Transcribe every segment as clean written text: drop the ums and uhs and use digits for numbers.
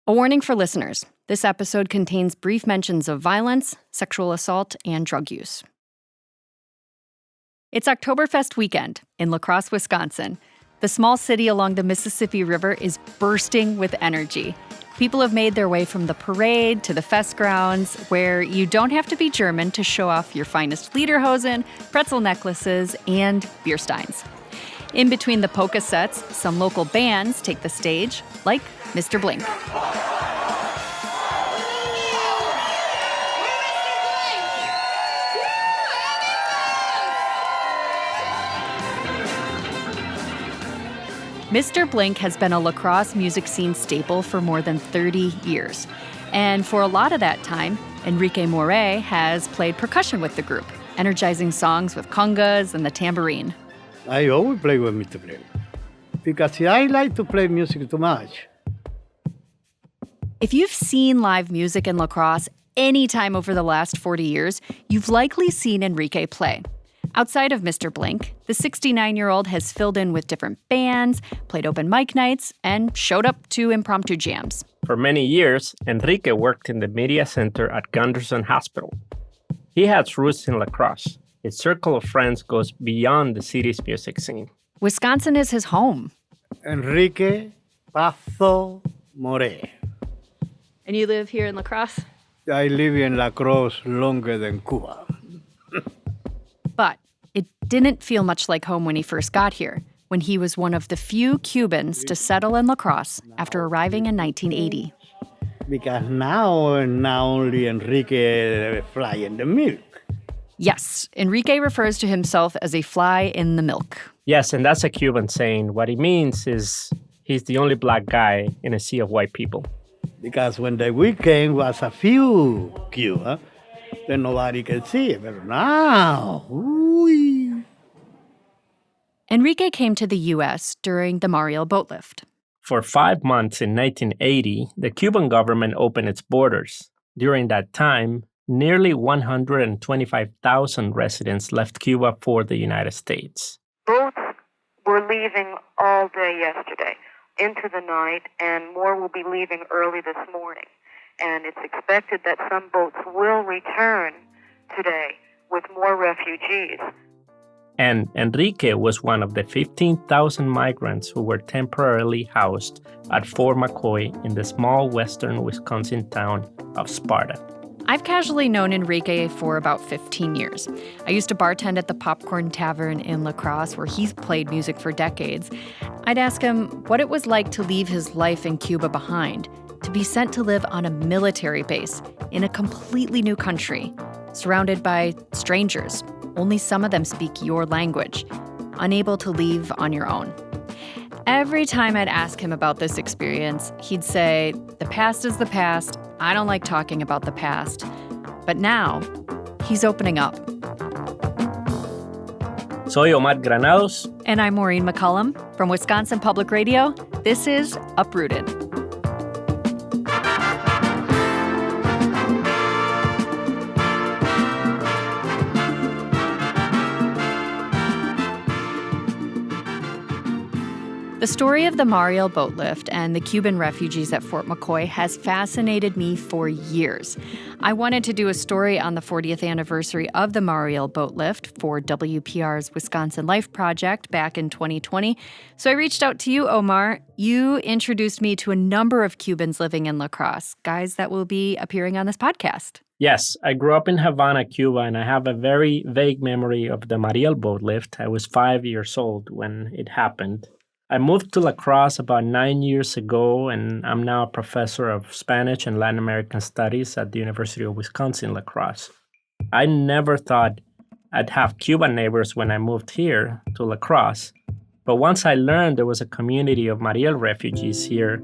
A warning for listeners. This episode contains brief mentions of violence, sexual assault, and drug use. It's Oktoberfest weekend in La Crosse, Wisconsin. The small city along the Mississippi River is bursting with energy. People have made their way from the parade to the fest grounds, where you don't have to be German to show off your finest lederhosen, pretzel necklaces, and beer steins. In between the polka sets, some local bands take the stage, like Mr. Blink. Mr. Blink has been a La Crosse music scene staple for more than 30 years. And for a lot of that time, Enrique Moré has played percussion with the group, energizing songs with congas and the tambourine. I always play with Mr. Blink because I like to play music too much. If you've seen live music in La Crosse any time over the last 40 years, you've likely seen Enrique play. Outside of Mr. Blink, the 69-year-old has filled in with different bands, played open mic nights, and showed up to impromptu jams. For many years, Enrique worked in the media center at Gunderson Hospital. He has roots in La Crosse. His circle of friends goes beyond the city's music scene. Wisconsin is his home. Enrique Pazo Moré. And you live here in La Crosse? I live in La Crosse longer than Cuba. But it didn't feel much like home when he first got here, when he was one of the few Cubans to settle in La Crosse after arriving in 1980. Because now only Enrique fly in the milk. Yes, Enrique refers to himself as a fly in the milk. Yes, and that's a Cuban saying. What he means is he's the only black guy in a sea of white people. Because when the weekend was a few Cuba, then nobody can see it. But now, ooh. Enrique came to the U.S. during the Mariel Boatlift. For 5 months in 1980, the Cuban government opened its borders. During that time, nearly 125,000 residents left Cuba for the United States. Boats were leaving all day yesterday into the night, and more will be leaving early this morning. And it's expected that some boats will return today with more refugees. And Enrique was one of the 15,000 migrants who were temporarily housed at Fort McCoy in the small western Wisconsin town of Sparta. I've casually known Enrique for about 15 years. I used to bartend at the Popcorn Tavern in La Crosse, where he's played music for decades. I'd ask him what it was like to leave his life in Cuba behind, to be sent to live on a military base in a completely new country, surrounded by strangers. Only some of them speak your language, unable to leave on your own. Every time I'd ask him about this experience, he'd say, "The past is the past. I don't like talking about the past." But now, he's opening up. Soy Omar Granados. And I'm Maureen McCullum from Wisconsin Public Radio. This is Uprooted. The story of the Mariel Boatlift and the Cuban refugees at Fort McCoy has fascinated me for years. I wanted to do a story on the 40th anniversary of the Mariel Boatlift for WPR's Wisconsin Life Project back in 2020. So I reached out to you, Omar. You introduced me to a number of Cubans living in La Crosse, guys that will be appearing on this podcast. Yes, I grew up in Havana, Cuba, and I have a very vague memory of the Mariel Boatlift. I was 5 years old when it happened. I moved to La Crosse about 9 years ago, and I'm now a professor of Spanish and Latin American Studies at the University of Wisconsin-La Crosse. I never thought I'd have Cuban neighbors when I moved here to La Crosse, but once I learned there was a community of Mariel refugees here,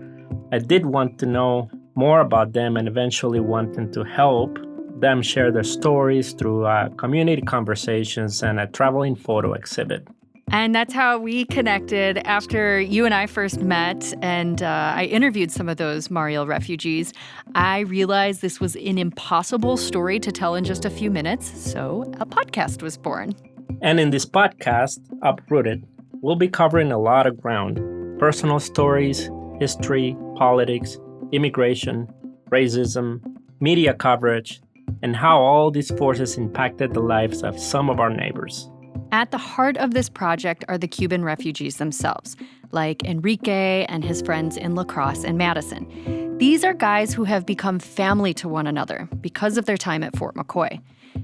I did want to know more about them and eventually wanted to help them share their stories through community conversations and a traveling photo exhibit. And that's how we connected after you and I first met, and I interviewed some of those Mariel refugees. I realized this was an impossible story to tell in just a few minutes, so a podcast was born. And in this podcast, Uprooted, we'll be covering a lot of ground: personal stories, history, politics, immigration, racism, media coverage, and how all these forces impacted the lives of some of our neighbors. At the heart of this project are the Cuban refugees themselves, like Enrique and his friends in La Crosse and Madison. These are guys who have become family to one another because of their time at Fort McCoy.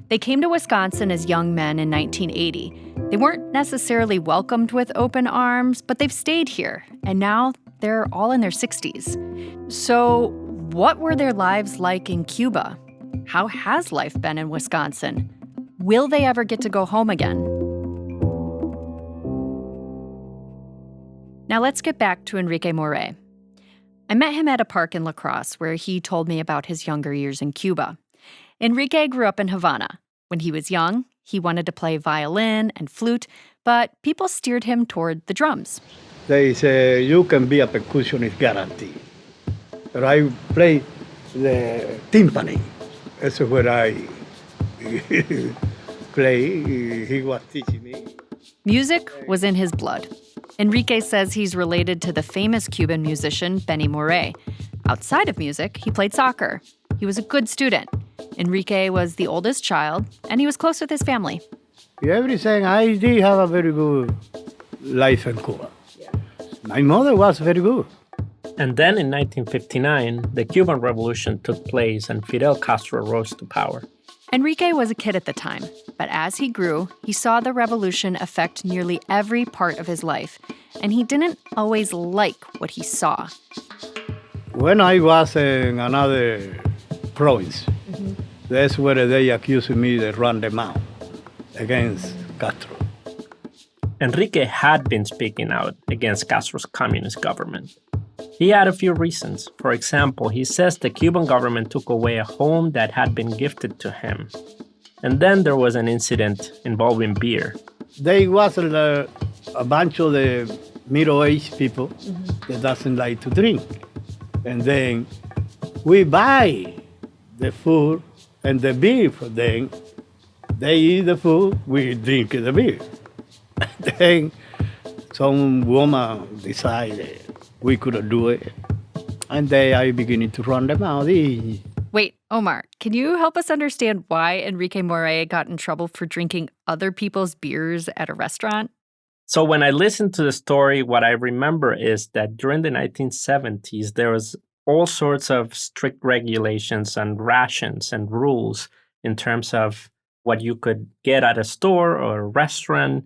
They came to Wisconsin as young men in 1980. They weren't necessarily welcomed with open arms, but they've stayed here, and now they're all in their 60s. So, what were their lives like in Cuba? How has life been in Wisconsin? Will they ever get to go home again? Now let's get back to Enrique Moré. I met him at a park in La Crosse where he told me about his younger years in Cuba. Enrique grew up in Havana. When he was young, he wanted to play violin and flute, but people steered him toward the drums. They say you can be a percussionist guarantee. But I play the timpani. That's where I play. He was teaching me. Music was in his blood. Enrique says he's related to the famous Cuban musician Benny Moré. Outside of music, he played soccer. He was a good student. Enrique was the oldest child, and he was close with his family. Everything, I did have a very good life in Cuba. My mother was very good. And then in 1959, the Cuban Revolution took place and Fidel Castro rose to power. Enrique was a kid at the time, but as he grew, he saw the revolution affect nearly every part of his life, and he didn't always like what he saw. When I was in another province, that's where they accused me to run them out against Castro. Enrique had been speaking out against Castro's communist government. He had a few reasons. For example, he says the Cuban government took away a home that had been gifted to him. And then there was an incident involving beer. There was a bunch of the middle-aged people that doesn't like to drink. And then we buy the food and the beer for them. They eat the food, we drink the beer. Then some woman decided we couldn't do it. And they are beginning to run them out. Wait, Omar, can you help us understand why Enrique Moré got in trouble for drinking other people's beers at a restaurant? So when I listen to the story, what I remember is that during the 1970s, there was all sorts of strict regulations and rations and rules in terms of what you could get at a store or a restaurant.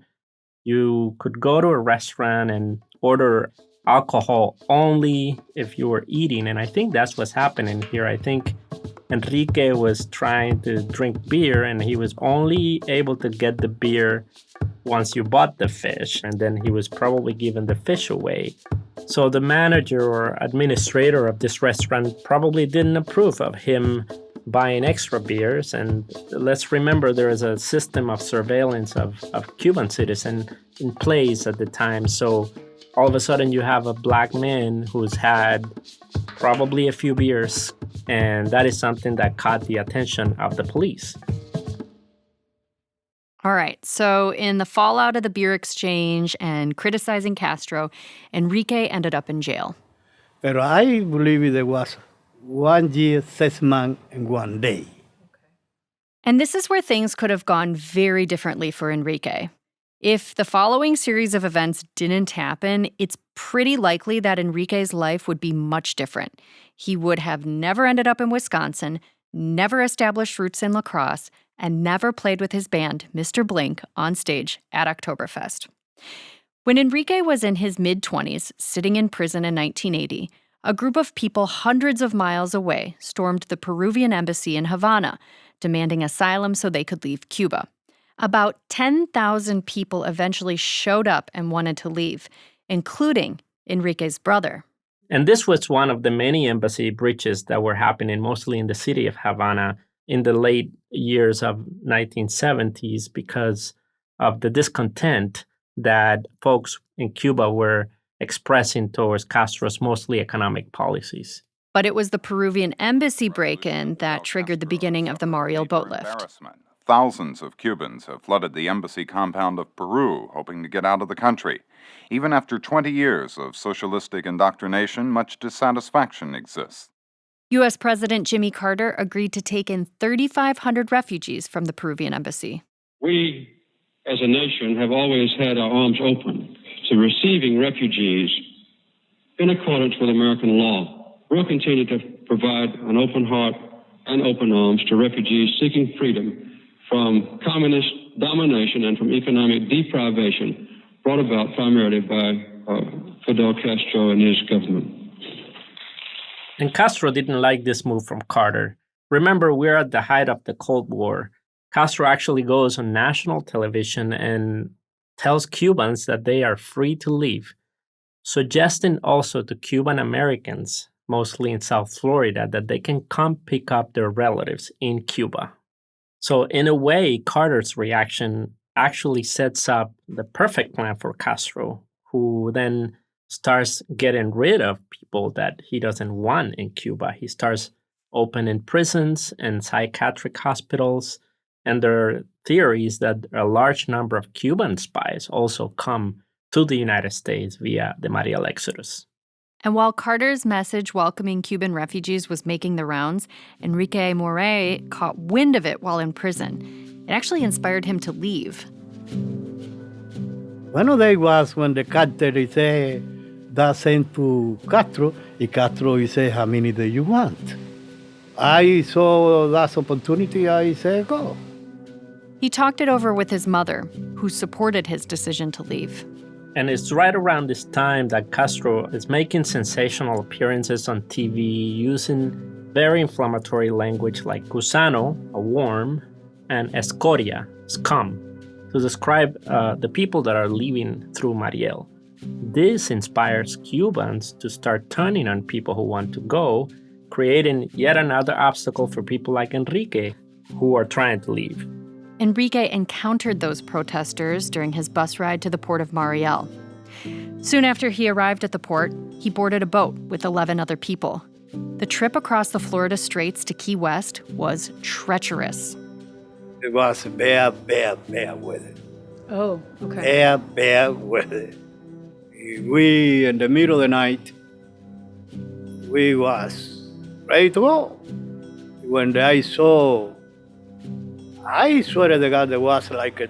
You could go to a restaurant and order alcohol only if you were eating. And I think that's what's happening here. I think Enrique was trying to drink beer and he was only able to get the beer once you bought the fish. And then he was probably given the fish away. So the manager or administrator of this restaurant probably didn't approve of him buying extra beers. And let's remember there is a system of surveillance of Cuban citizens in place at the time. So all of a sudden you have a black man who's had probably a few beers, and that is something that caught the attention of the police. All right, so in the fallout of the beer exchange and criticizing Castro, Enrique ended up in jail. But I believe there was 1 year, 6 months, and 1 day. And this is where things could have gone very differently for Enrique. If the following series of events didn't happen, it's pretty likely that Enrique's life would be much different. He would have never ended up in Wisconsin, never established roots in La Crosse, and never played with his band, Mr. Blink, on stage at Oktoberfest. When Enrique was in his mid-20s, sitting in prison in 1980, a group of people hundreds of miles away stormed the Peruvian embassy in Havana, demanding asylum so they could leave Cuba. About 10,000 people eventually showed up and wanted to leave, including Enrique's brother. And this was one of the many embassy breaches that were happening mostly in the city of Havana in the late years of 1970s because of the discontent that folks in Cuba were expressing towards Castro's mostly economic policies. But it was the Peruvian embassy break-in that triggered the beginning of the Mariel Boatlift. Thousands of Cubans have flooded the embassy compound of Peru, hoping to get out of the country. Even after 20 years of socialistic indoctrination, much dissatisfaction exists. U.S. President Jimmy Carter agreed to take in 3,500 refugees from the Peruvian embassy. We, as a nation, have always had our arms open to receiving refugees in accordance with American law. We'll continue to provide an open heart and open arms to refugees seeking freedom from communist domination and from economic deprivation brought about primarily by Fidel Castro and his government. And Castro didn't like this move from Carter. Remember, we're at the height of the Cold War. Castro actually goes on national television and tells Cubans that they are free to leave, suggesting also to Cuban Americans, mostly in South Florida, that they can come pick up their relatives in Cuba. So in a way, Carter's reaction actually sets up the perfect plan for Castro, who then starts getting rid of people that he doesn't want in Cuba. He starts opening prisons and psychiatric hospitals, and there are theories that a large number of Cuban spies also come to the United States via the Mariel Exodus. And while Carter's message welcoming Cuban refugees was making the rounds, Enrique Moré caught wind of it while in prison. It actually inspired him to leave. One of them was when the cartel said that sent to Castro, and Castro said, how many do you want? I saw that opportunity, I said, go. He talked it over with his mother, who supported his decision to leave. And it's right around this time that Castro is making sensational appearances on TV using very inflammatory language like gusano, a worm, and escoria, scum, to describe the people that are leaving through Mariel. This inspires Cubans to start turning on people who want to go, creating yet another obstacle for people like Enrique, who are trying to leave. Enrique encountered those protesters during his bus ride to the port of Mariel. Soon after he arrived at the port, he boarded a boat with 11 other people. The trip across the Florida Straits to Key West was treacherous. It was bad weather. Oh, okay. Bad weather. We, in the middle of the night, we was ready to go. When I saw, I swear to God, there was like a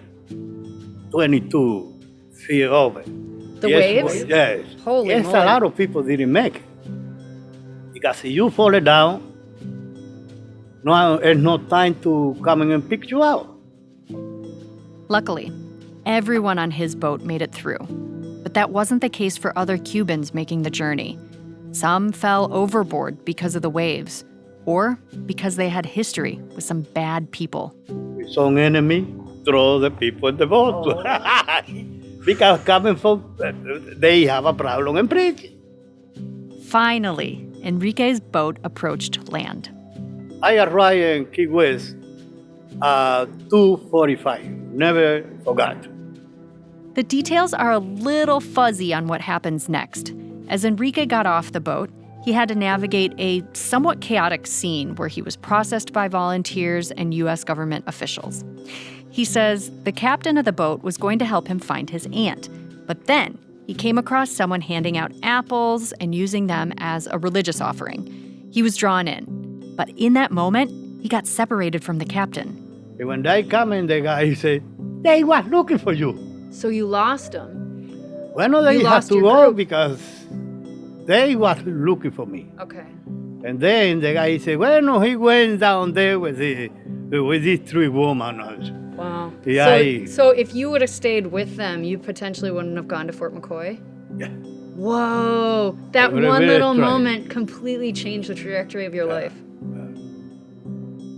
22 feet over. The waves? Yes. Holy yes, moly. A lot of people didn't make it. Because if you fall down, there's no time to come and pick you out. Luckily, everyone on his boat made it through. But that wasn't the case for other Cubans making the journey. Some fell overboard because of the waves, or because they had history with some bad people. Some enemy throw the people in the boat. Oh. Because coming from, they have a problem in prison. Finally, Enrique's boat approached land. I arrived in Key West at 2:45. Never forgot. The details are a little fuzzy on what happens next. As Enrique got off the boat, he had to navigate a somewhat chaotic scene where he was processed by volunteers and U.S. government officials. He says the captain of the boat was going to help him find his aunt, but then he came across someone handing out apples and using them as a religious offering. He was drawn in, but in that moment, he got separated from the captain. And when they come in, the guy said, they was looking for you. So you lost him? Well, no, they had to go because they was looking for me. Okay. And then the guy said, well, no, he went down there with these three women. Wow. Yeah, so if you would have stayed with them, you potentially wouldn't have gone to Fort McCoy? Yeah. Whoa. That one little moment completely changed the trajectory of your life.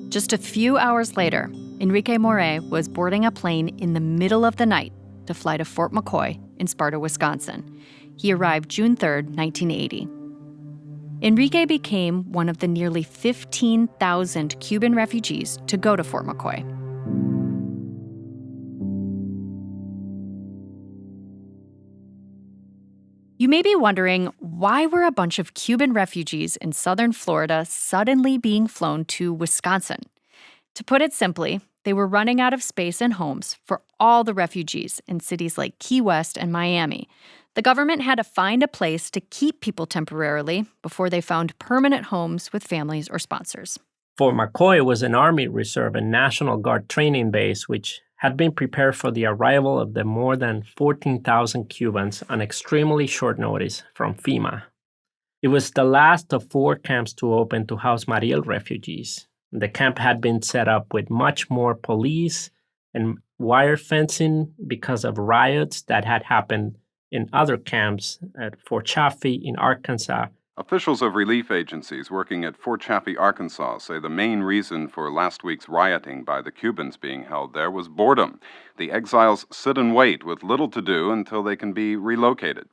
Just a few hours later, Enrique Moré was boarding a plane in the middle of the night to fly to Fort McCoy in Sparta, Wisconsin. He arrived June 3rd, 1980. Enrique became one of the nearly 15,000 Cuban refugees to go to Fort McCoy. You may be wondering, why were a bunch of Cuban refugees in southern Florida suddenly being flown to Wisconsin? To put it simply, they were running out of space and homes for all the refugees in cities like Key West and Miami. The government had to find a place to keep people temporarily before they found permanent homes with families or sponsors. Fort McCoy was an Army Reserve and National Guard training base which had been prepared for the arrival of the more than 14,000 Cubans on extremely short notice from FEMA. It was the last of 4 camps to open to house Mariel refugees. The camp had been set up with much more police and wire fencing because of riots that had happened in other camps at Fort Chaffee in Arkansas. Officials of relief agencies working at Fort Chaffee, Arkansas, say the main reason for last week's rioting by the Cubans being held there was boredom. The exiles sit and wait with little to do until they can be relocated.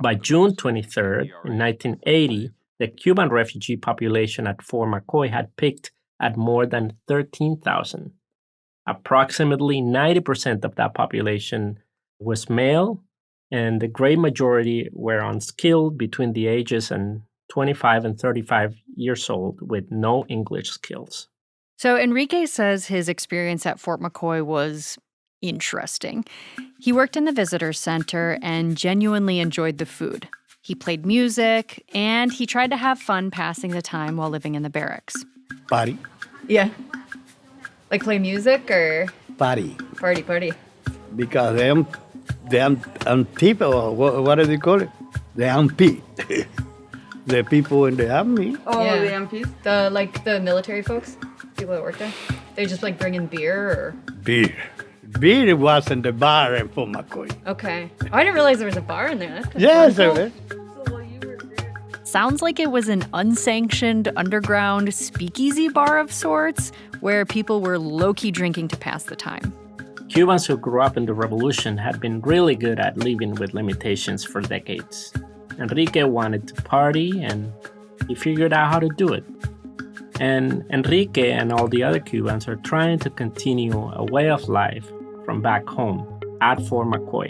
By June 23rd, in 1980, the Cuban refugee population at Fort McCoy had peaked at more than 13,000. Approximately 90% of that population was male, and the great majority were unskilled between the ages of 25 and 35 years old with no English skills. So Enrique says his experience at Fort McCoy was interesting. He worked in the visitor center and genuinely enjoyed the food. He played music, and he tried to have fun passing the time while living in the barracks. Party. Yeah. Like play music or? Party. Party. Because them people, what do they call it? The MP. The people in the army. Oh, yeah. The MPs? The military folks? People that work there? They just like bring in beer or? Beer. Beer was in the bar in Fort McCoy. Okay. Oh, I didn't realize there was a bar in there. Yes, Sounds like it was an unsanctioned underground speakeasy bar of sorts where people were low-key drinking to pass the time. Cubans who grew up in the revolution had been really good at living with limitations for decades. Enrique wanted to party, and he figured out how to do it. And Enrique and all the other Cubans are trying to continue a way of life from back home at Fort McCoy.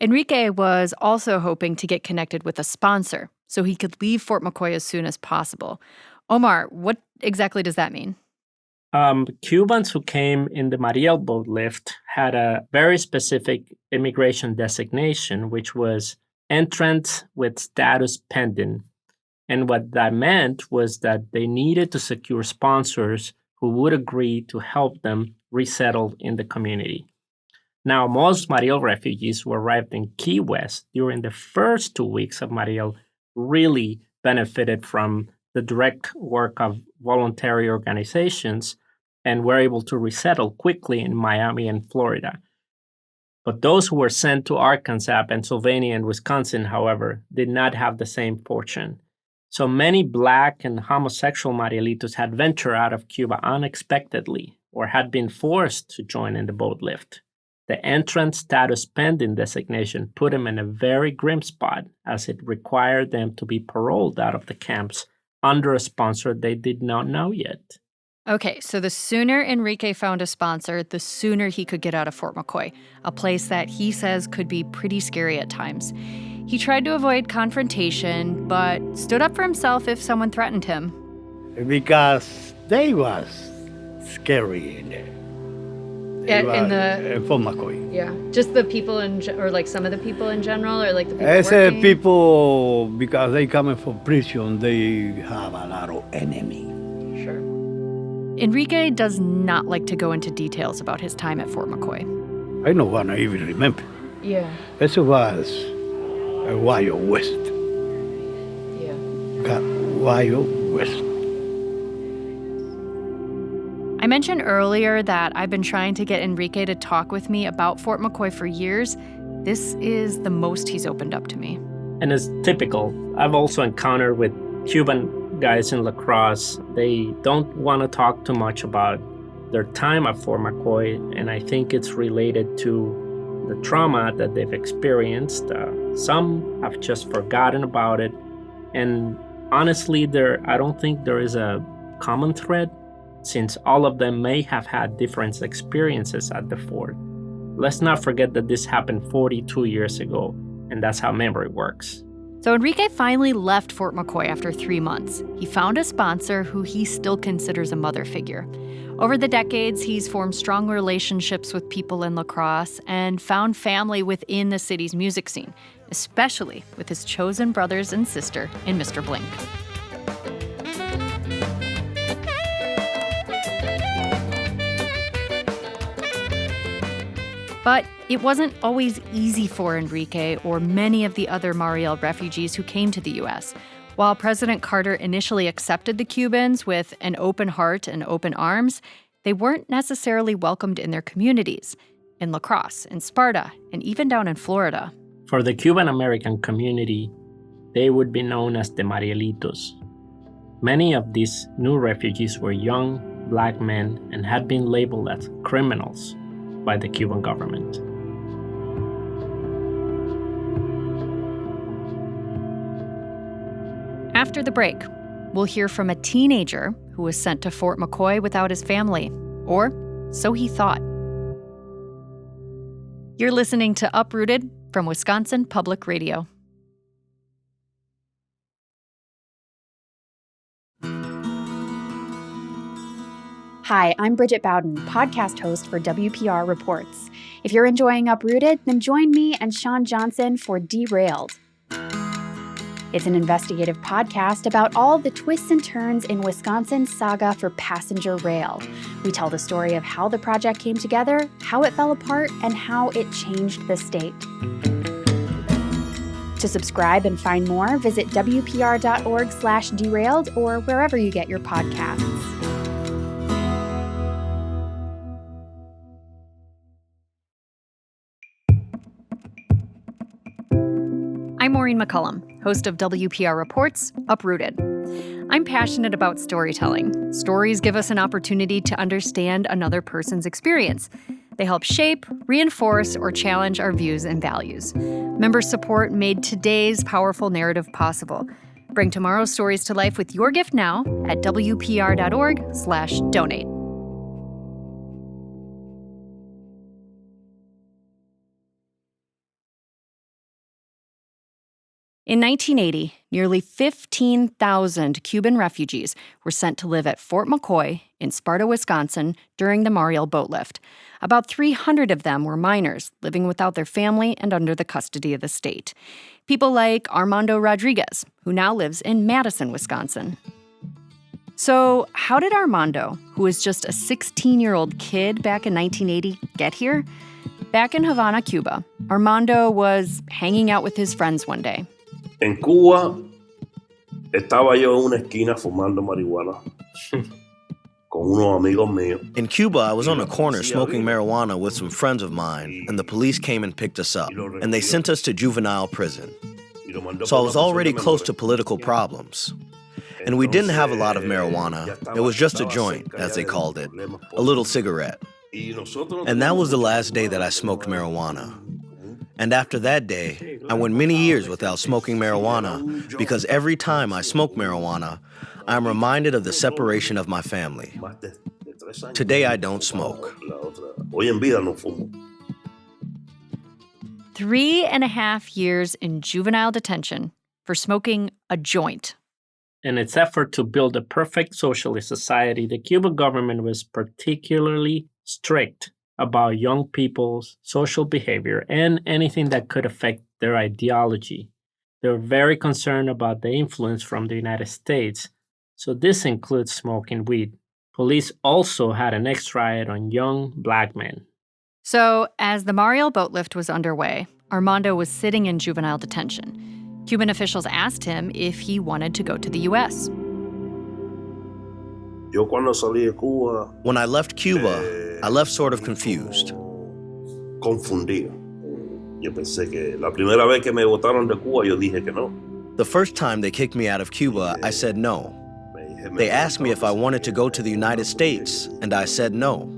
Enrique was also hoping to get connected with a sponsor so he could leave Fort McCoy as soon as possible. Omar, what exactly does that mean? Cubans who came in the Mariel Boatlift had a very specific immigration designation, which was entrant with status pending. And what that meant was that they needed to secure sponsors who would agree to help them resettle in the community. Now, most Mariel refugees who arrived in Key West during the first 2 weeks of Mariel really benefited from the direct work of voluntary organizations and were able to resettle quickly in Miami and Florida. But those who were sent to Arkansas, Pennsylvania, and Wisconsin, however, did not have the same fortune. So many Black and homosexual Marielitos had ventured out of Cuba unexpectedly or had been forced to join in the boat lift. The entrant status pending designation put them in a very grim spot as it required them to be paroled out of the camps under a sponsor they did not know yet. Okay, so the sooner Enrique found a sponsor, the sooner he could get out of Fort McCoy, a place that he says could be pretty scary at times. He tried to avoid confrontation, but stood up for himself if someone threatened him. Because they was scary in there. In Fort McCoy. Yeah, just the people or like some of the people in general, or like the people working? People, because they coming from prison, they have a lot of enemies. Sure. Enrique does not like to go into details about his time at Fort McCoy. I don't want to even remember. Yeah. It was a Wild West. Yeah. Wild West. I mentioned earlier that I've been trying to get Enrique to talk with me about Fort McCoy for years. This is the most he's opened up to me. And it's typical. I've also encountered with Cuban guys in La Crosse. They don't want to talk too much about their time at Fort McCoy, and I think it's related to the trauma that they've experienced. Some have just forgotten about it. And honestly, I don't think there is a common thread, since all of them may have had different experiences at the fort. Let's not forget that this happened 42 years ago, and that's how memory works. So Enrique finally left Fort McCoy after 3 months. He found a sponsor who he still considers a mother figure. Over the decades, he's formed strong relationships with people in La Crosse and found family within the city's music scene, especially with his chosen brothers and sister in Mr. Blink. But it wasn't always easy for Enrique or many of the other Mariel refugees who came to the U.S. While President Carter initially accepted the Cubans with an open heart and open arms, they weren't necessarily welcomed in their communities, in La Crosse, in Sparta, and even down in Florida. For the Cuban-American community, they would be known as the Marielitos. Many of these new refugees were young, black men and had been labeled as criminals by the Cuban government. After the break, we'll hear from a teenager who was sent to Fort McCoy without his family, or so he thought. You're listening to Uprooted from Wisconsin Public Radio. Hi, I'm Bridget Bowden, podcast host for WPR Reports. If you're enjoying Uprooted, then join me and Sean Johnson for Derailed. It's an investigative podcast about all the twists and turns in Wisconsin's saga for passenger rail. We tell the story of how the project came together, how it fell apart, and how it changed the state. To subscribe and find more, visit WPR.org/derailed or wherever you get your podcasts. I'm Maureen McCullum, host of WPR Reports, Uprooted. I'm passionate about storytelling. Stories give us an opportunity to understand another person's experience. They help shape, reinforce, or challenge our views and values. Member support made today's powerful narrative possible. Bring tomorrow's stories to life with your gift now at WPR.org/donate. In 1980, nearly 15,000 Cuban refugees were sent to live at Fort McCoy in Sparta, Wisconsin during the Mariel Boatlift. About 300 of them were minors living without their family and under the custody of the state. People like Armando Rodriguez, who now lives in Madison, Wisconsin. So how did Armando, who was just a 16-year-old kid back in 1980, get here? Back in Havana, Cuba, Armando was hanging out with his friends one day. En Cuba, estaba yo en una esquina fumando marihuana con unos amigos míos. In Cuba, I was on a corner smoking marijuana with some friends of mine, and the police came and picked us up, and they sent us to juvenile prison. So I was already close to political problems. And we didn't have a lot of marijuana. It was just a joint, as they called it, a little cigarette. And that was the last day that I smoked marijuana. And after that day, I went many years without smoking marijuana because every time I smoke marijuana, I'm reminded of the separation of my family. Today, I don't smoke. 3.5 years in juvenile detention for smoking a joint. In its effort to build a perfect socialist society, the Cuban government was particularly strict about young people's social behavior and anything that could affect their ideology. They were very concerned about the influence from the United States, so this includes smoking weed. Police also had an extra eye on young black men. So, as the Mariel Boatlift was underway, Armando was sitting in juvenile detention. Cuban officials asked him if he wanted to go to the U.S. When I left Cuba, I left sort of confused. The first time they kicked me out of Cuba, I said no. They asked me if I wanted to go to the United States, and I said no.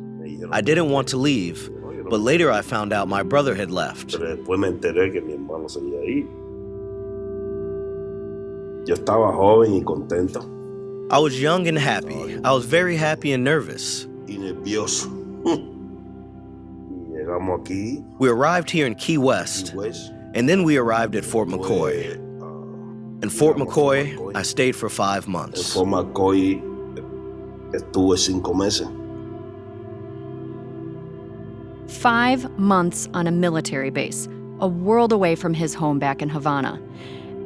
I didn't want to leave, but later I found out my brother had left. I was young and happy. I was very happy and nervous. We arrived here in Key West, and then we arrived at Fort McCoy. Fort McCoy, I stayed for 5 months. En Fort McCoy estuve 5 meses. 5 months on a military base, a world away from his home back in Havana.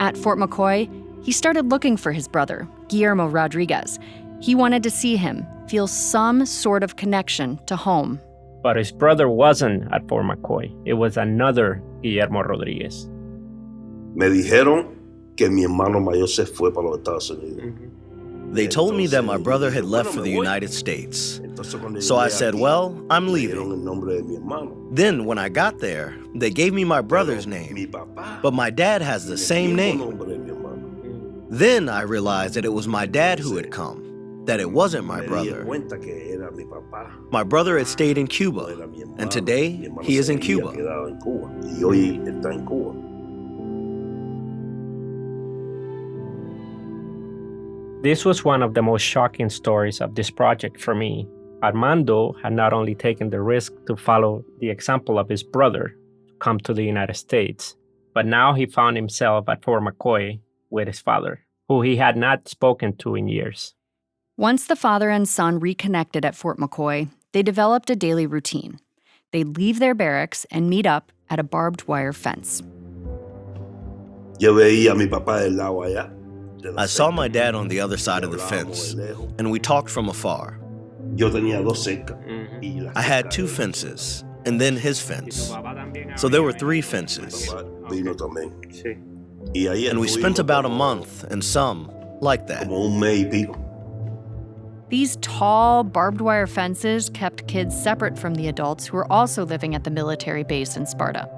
At Fort McCoy, he started looking for his brother, Guillermo Rodriguez. He wanted to see him, feel some sort of connection to home. But his brother wasn't at Fort McCoy. It was another Guillermo Rodriguez. Me dijeron que mi hermano mayor se fue para los Estados Unidos. They told me that my brother had left for the United States. So I said, well, I'm leaving. Then when I got there, they gave me my brother's name. But my dad has the same name. Then I realized that it was my dad who had come, that it wasn't my brother. My brother had stayed in Cuba, and today he is in Cuba. This was one of the most shocking stories of this project for me. Armando had not only taken the risk to follow the example of his brother to come to the United States, but now he found himself at Fort McCoy with his father, who he had not spoken to in years. Once the father and son reconnected at Fort McCoy, they developed a daily routine. They'd leave their barracks and meet up at a barbed wire fence. Yo veía a mi papá del lado allá. I saw my dad on the other side of the fence, and we talked from afar. Yo tenía 2 cercas. I had 2 fences, and then his fence. So there were 3 fences. Vino también. And we spent about a month and some like that. Como un mes y pico. These tall, barbed wire fences kept kids separate from the adults who were also living at the military base in Sparta.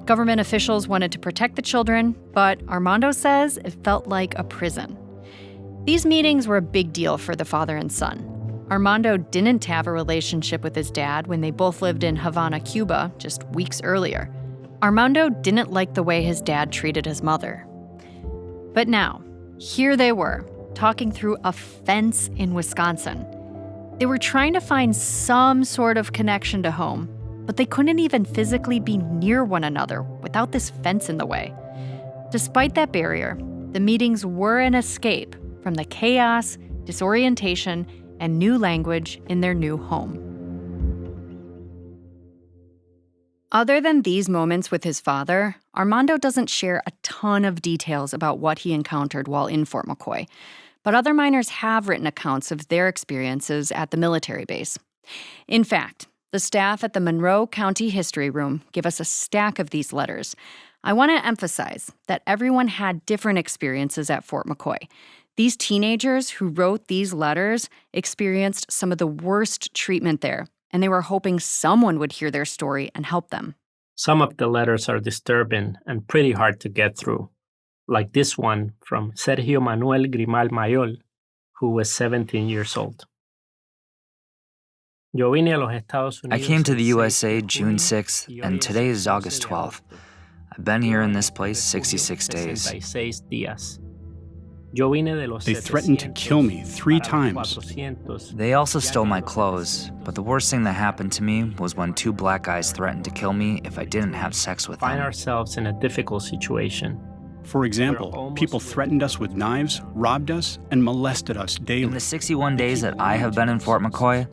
Government officials wanted to protect the children, but Armando says it felt like a prison. These meetings were a big deal for the father and son. Armando didn't have a relationship with his dad when they both lived in Havana, Cuba, just weeks earlier. Armando didn't like the way his dad treated his mother. But now, here they were, talking through a fence in Wisconsin. They were trying to find some sort of connection to home, but they couldn't even physically be near one another without this fence in the way. Despite that barrier, the meetings were an escape from the chaos, disorientation, and new language in their new home. Other than these moments with his father, Armando doesn't share a ton of details about what he encountered while in Fort McCoy, but other miners have written accounts of their experiences at the military base. In fact, the staff at the Monroe County History Room give us a stack of these letters. I want to emphasize that everyone had different experiences at Fort McCoy. These teenagers who wrote these letters experienced some of the worst treatment there, and they were hoping someone would hear their story and help them. Some of the letters are disturbing and pretty hard to get through, like this one from Sergio Manuel Grimal Mayol, who was 17 years old. I came to the USA June 6th, and today is August 12th. I've been here in this place 66 days. They threatened to kill me 3 times. They also stole my clothes, but the worst thing that happened to me was when 2 black guys threatened to kill me if I didn't have sex with them. Find ourselves in a difficult situation. For example, people threatened us with knives, robbed us, and molested us daily. In the 61 days that I have been in Fort McCoy,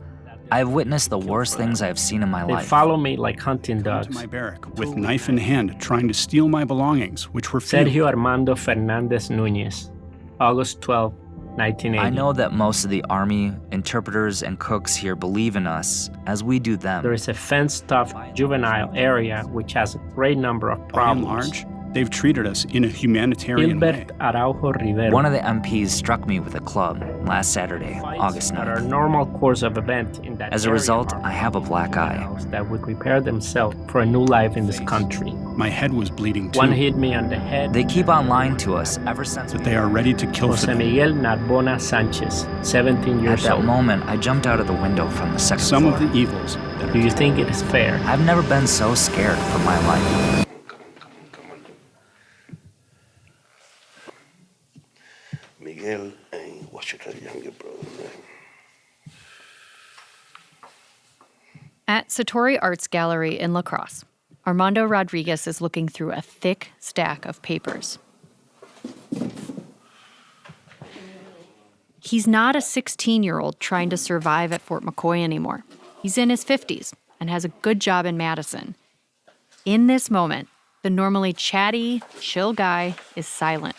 I have witnessed the worst things I have seen in my life. They follow me like hunting dogs. To my barrack with knife in hand, trying to steal my belongings, which were few. Sergio Armando Fernandez Núñez, August 12, 1980. I know that most of the Army, interpreters, and cooks here believe in us, as we do them. There is a fenced-off juvenile area which has a great number of problems. By and large, they've treated us in a humanitarian way. Araujo Rivero. One of the MPs struck me with a club last Saturday, August 9th. Our normal course of event in that As a result, I have a black eye. That would prepare themselves for a new life in this country. My head was bleeding too. One hit me on the head. They keep on lying to us ever since. But they are ready to kill for them. Jose Miguel Narbona Sanchez, 17 years old. At that moment, I jumped out of the window from the second floor. Some of the evils. Do you think it is fair? I've never been so scared for my life. Miguel and Washington's younger brother. At Satori Arts Gallery in La Crosse, Armando Rodriguez is looking through a thick stack of papers. He's not a 16-year-old trying to survive at Fort McCoy anymore. He's in his 50s and has a good job in Madison. In this moment, the normally chatty, chill guy is silent.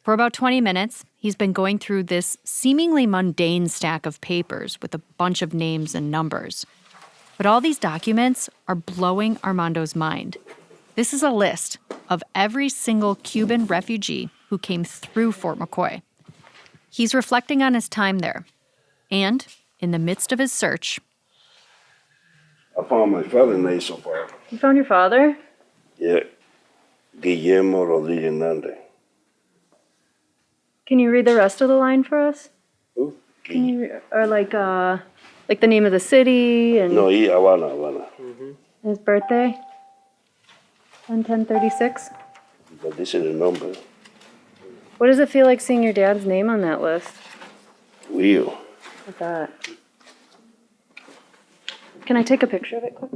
For about 20 minutes, he's been going through this seemingly mundane stack of papers with a bunch of names and numbers. But all these documents are blowing Armando's mind. This is a list of every single Cuban refugee who came through Fort McCoy. He's reflecting on his time there. And in the midst of his search, I found my father's name so far. you found your father? Yeah, Guillermo Rodriguez Hernandez. Can you read the rest of the line for us? Who? Can you, or like the name of the city and No, Havana. his birthday? On 1036? But this is the number. What does it feel like seeing your dad's name on that list? Weird. Like that. Can I take a picture of it quick?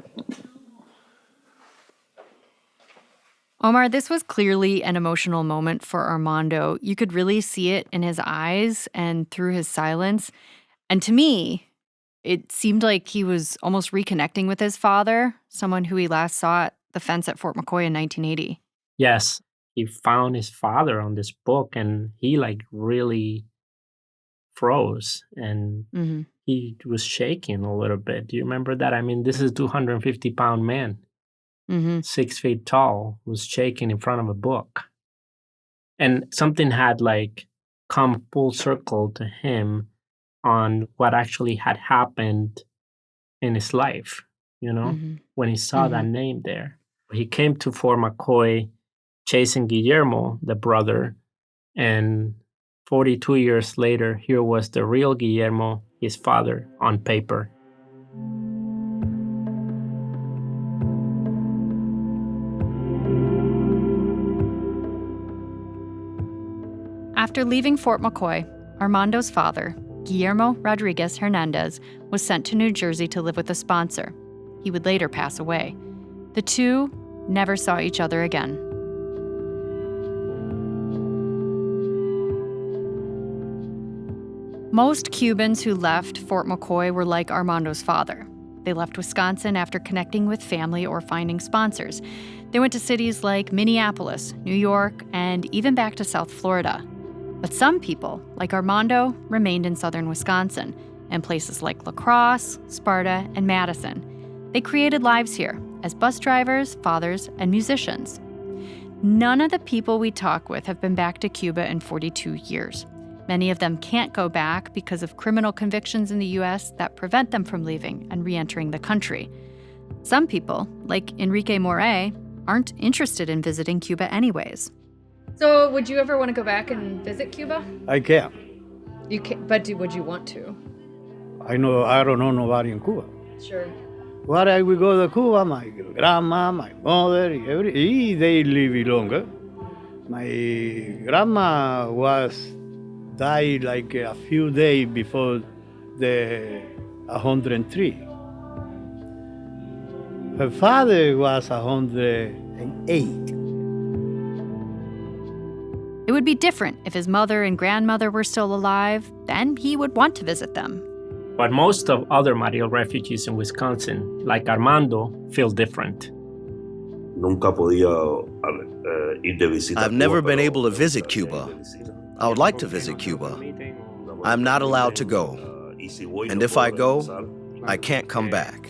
Omar, this was clearly an emotional moment for Armando. You could really see it in his eyes and through his silence. And to me, it seemed like he was almost reconnecting with his father, someone who he last saw at the fence at Fort McCoy in 1980. Yes, he found his father on this book, and he really froze, and he was shaking a little bit. Do you remember that? I mean, this is a 250-pound man, 6 feet tall, who's shaking in front of a book. And something had come full circle to him on what actually had happened in his life, when he saw that name there. He came to Fort McCoy chasing Guillermo, the brother, and 42 years later, here was the real Guillermo, his father, on paper. After leaving Fort McCoy, Armando's father, Guillermo Rodriguez Hernandez, was sent to New Jersey to live with a sponsor. He would later pass away. The two never saw each other again. Most Cubans who left Fort McCoy were like Armando's father. They left Wisconsin after connecting with family or finding sponsors. They went to cities like Minneapolis, New York, and even back to South Florida. But some people, like Armando, remained in southern Wisconsin, and places like La Crosse, Sparta, and Madison. They created lives here as bus drivers, fathers, and musicians. None of the people we talk with have been back to Cuba in 42 years. Many of them can't go back because of criminal convictions in the U.S. that prevent them from leaving and re-entering the country. Some people, like Enrique Moré, aren't interested in visiting Cuba anyways. So would you ever want to go back and visit Cuba? I can. You can, but would you want to? I don't know nobody in Cuba. Sure. Why I will go to Cuba? My grandma, my mother, they live longer. My grandma died like a few days before the 103. Her father was 108. It would be different if his mother and grandmother were still alive. Then he would want to visit them. But most of other Mariel refugees in Wisconsin, like Armando, feel different. I've never been able to visit Cuba. I would like to visit Cuba. I'm not allowed to go. And if I go, I can't come back.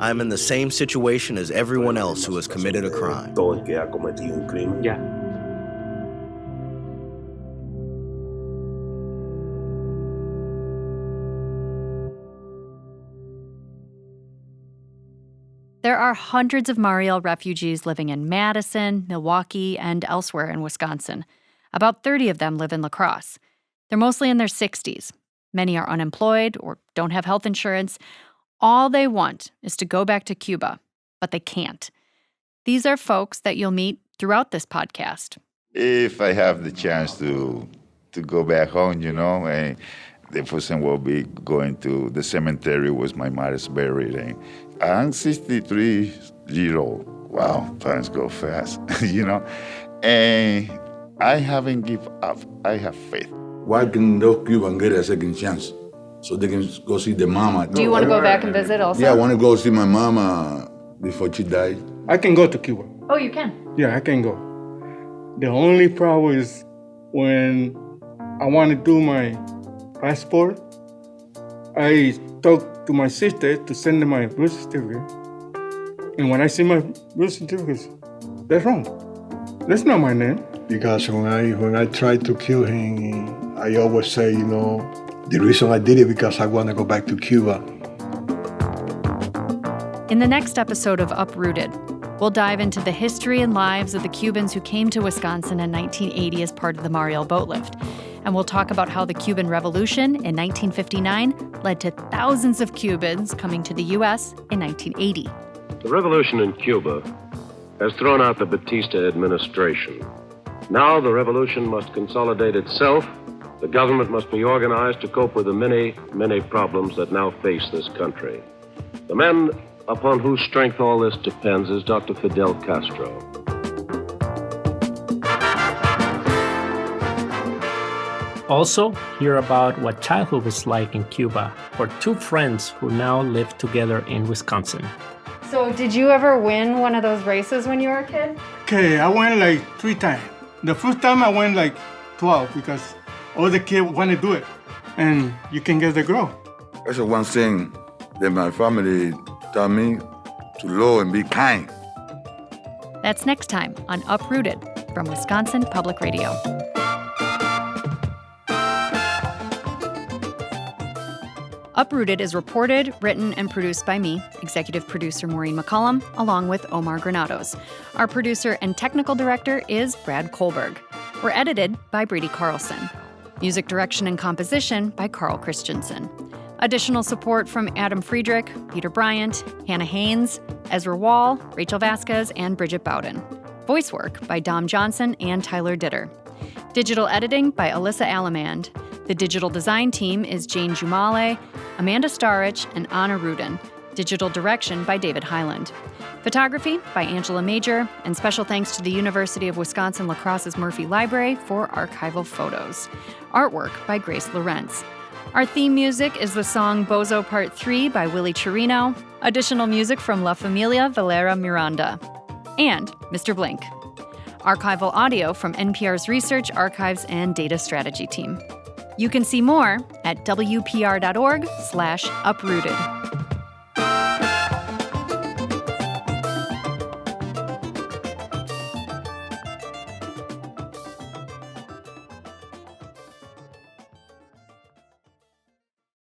I'm in the same situation as everyone else who has committed a crime. Yeah. There are hundreds of Mariel refugees living in Madison, Milwaukee, and elsewhere in Wisconsin. About 30 of them live in La Crosse. They're mostly in their 60s. Many are unemployed or don't have health insurance. All they want is to go back to Cuba, but they can't. These are folks that you'll meet throughout this podcast. If I have the chance to go back home, the person will be going to the cemetery where my mother's buried. And I'm 63-year-old. Wow, times go fast, And I haven't given up. I have faith. Why can those Cubans get a second chance so they can go see their mama? Do you want to go back and visit also? Yeah, I want to go see my mama before she died. I can go to Cuba. Oh, you can? Yeah, I can go. The only problem is when I want to do my passport, I talk to my sister to send them my birth certificate. And when I see my birth certificate, that's wrong. That's not my name. Because when I tried to kill him, I always say, the reason I did it because I want to go back to Cuba. In the next episode of Uprooted, we'll dive into the history and lives of the Cubans who came to Wisconsin in 1980 as part of the Mariel Boatlift. And we'll talk about how the Cuban Revolution in 1959 led to thousands of Cubans coming to the U.S. in 1980. The revolution in Cuba has thrown out the Batista administration. Now the revolution must consolidate itself. The government must be organized to cope with the many, many problems that now face this country. The man upon whose strength all this depends is Dr. Fidel Castro. Also, hear about what childhood was like in Cuba for two friends who now live together in Wisconsin. So did you ever win one of those races when you were a kid? Okay, I went like 3 times. The first time I went like 12 because all the kids want to do it. And you can get the girl. That's the one thing that my family taught me, to love and be kind. That's next time on Uprooted from Wisconsin Public Radio. Uprooted is reported, written, and produced by me, executive producer Maureen McCollum, along with Omar Granados. Our producer and technical director is Brad Kohlberg. We're edited by Brady Carlson. Music direction and composition by Carl Christensen. Additional support from Adam Friedrich, Peter Bryant, Hannah Haynes, Ezra Wall, Rachel Vasquez, and Bridget Bowden. Voice work by Dom Johnson and Tyler Ditter. Digital editing by Alyssa Alamand. The digital design team is Jane Jumale, Amanda Starrich, and Anna Rudin. Digital direction by David Highland. Photography by Angela Major, and special thanks to the University of Wisconsin-La Crosse's Murphy Library for archival photos. Artwork by Grace Lorenz. Our theme music is the song Bozo Part 3 by Willie Chirino. Additional music from La Familia Valera Miranda. And Mr. Blink. Archival audio from NPR's Research, Archives, and Data Strategy team. You can see more at wpr.org/uprooted.